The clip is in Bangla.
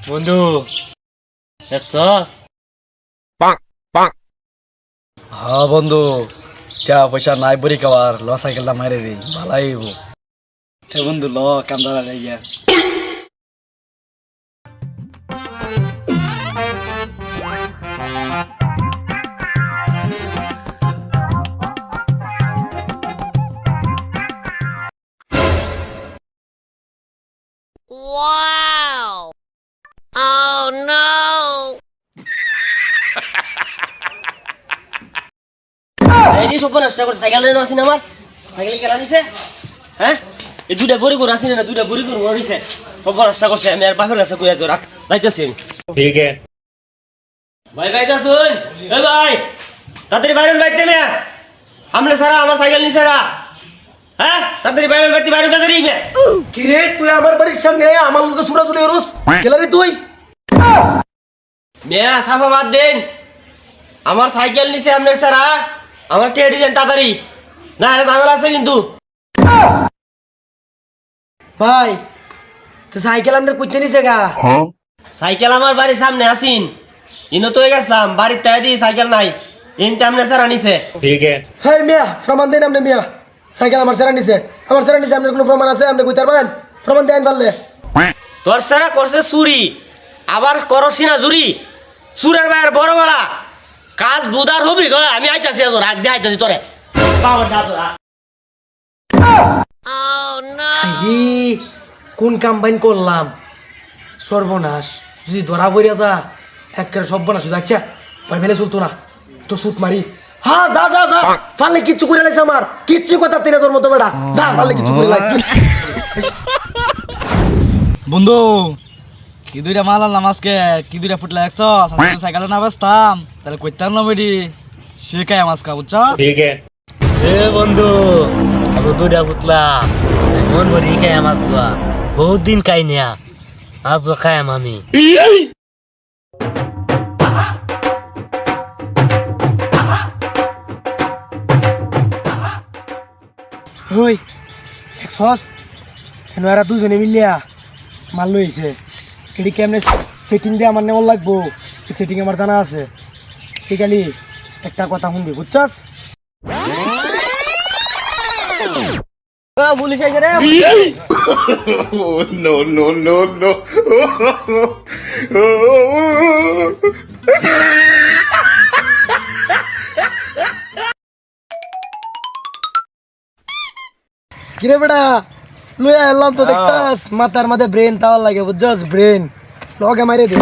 বন্ধু দেখছস? হ্যাঁ বন্ধু, টাকা পয়সা নাই বরি খাবার ল সাইকেলটা মারে দিই ভালাই হইব। বন্ধু ল কান্দারা লাইয়া Wow! Oh no! এই যে সব নষ্ট করছে সাইকেল রেনো আসিন আমার সাইকেল কেনা নিছে হ্যাঁ এই দুইটা বড়ি করে আসিন না দুইটা বড়ি করে মরিছে সব নষ্ট করছে আমি আর বাপের কাছে কইয়া রাখ যাইতেছি আমি ठीक है। ভাই ভাইটা শুন এ ভাই তাড়াতাড়ি বাইরে বাইতে মে আমনে সারা আমার সাইকেল নিছে গা হ্যাঁ তাড়াতাড়ি বাইরে বাইতে বাইরে তাড়াতাড়ি মে কি রে তুই আমার বাড়ির সামনে আমার লোকে সুরা চলে রোস গেলা রে তুই মেয়া সাফা বাদ দেন আমার সাইকেল নিছে আমনে সারা আমার টেডি দেন তাড়াতাড়ি না এটা ঝামেলা আছে কিন্তু ভাই তো সাইকেল আমরা কইতে নিছে গা সাইকেল আমার বাড়ির সামনে আসিন ইনো তো গেছলাম বাড়ির তাই দি সাইকেল নাই ইনতে আমনে সারা নিছে ठीक है। হেই মিয়া প্রমাণ দেন আমনে মিয়া সাইকেল আমার সারা নিছে আপনার কোনো প্রমাণ আছে আপনি কইতে পারবেন প্রমাণ দেন পারলে তোর সারা করছে চুরি আবার করছি না চুরি চুরের বাইরে বড় বড়া কাজ বুদার হবি গো আমি আইতাছি আজ রাগ দিয়ে আইতাছি তোরে পাওয়ার দা তোরা Oh no! ই কোন কাম্বাইন করলাম সর্বনাশ যদি ধরা পড়িয়া যা একেবারে সর্বনাশ হয়ে আচ্ছা ভাই মেলে চলতো না তো সুত মারি হ্যাঁ যা যা যা পারলে কিচ্ছু করে লাগছে আমার কিচ্ছু কথা তেরে তোর মতো বেটা যা পারলে কিচ্ছু করে লাগছে বন্ধু কি দুইটা মাল আনলাম আজকে কি দুইটা ফুটলা একশো সাইকেলে না বাসতাম তাহলে কইতাম না বেডি শেখায় মাছ খা বুঝছ ठीक है। এ বন্ধু আজ দুইটা পুতলা মন ভরি খাই মাছ গোয়া বহুত দিন খাই নিয়া আজও খাইম আমি হই একশস এনারা দুজনে মিলিয়া মাল লইছে এটি কেমনে সেটিং দিয়ে আমার নেওয়ার লাগবো সেটিং আমার জানা আছে ঠিক আছে একটা কথা শুনবি বুঝছস পুলিশ আইছে রে No, no, no, no। কিরে বেটা লইয়া এলাম তো দেখছস মাথার মধ্যে ব্রেন তাওয়ার লাগে বুঝছস ব্রেন লগে মাইরে দে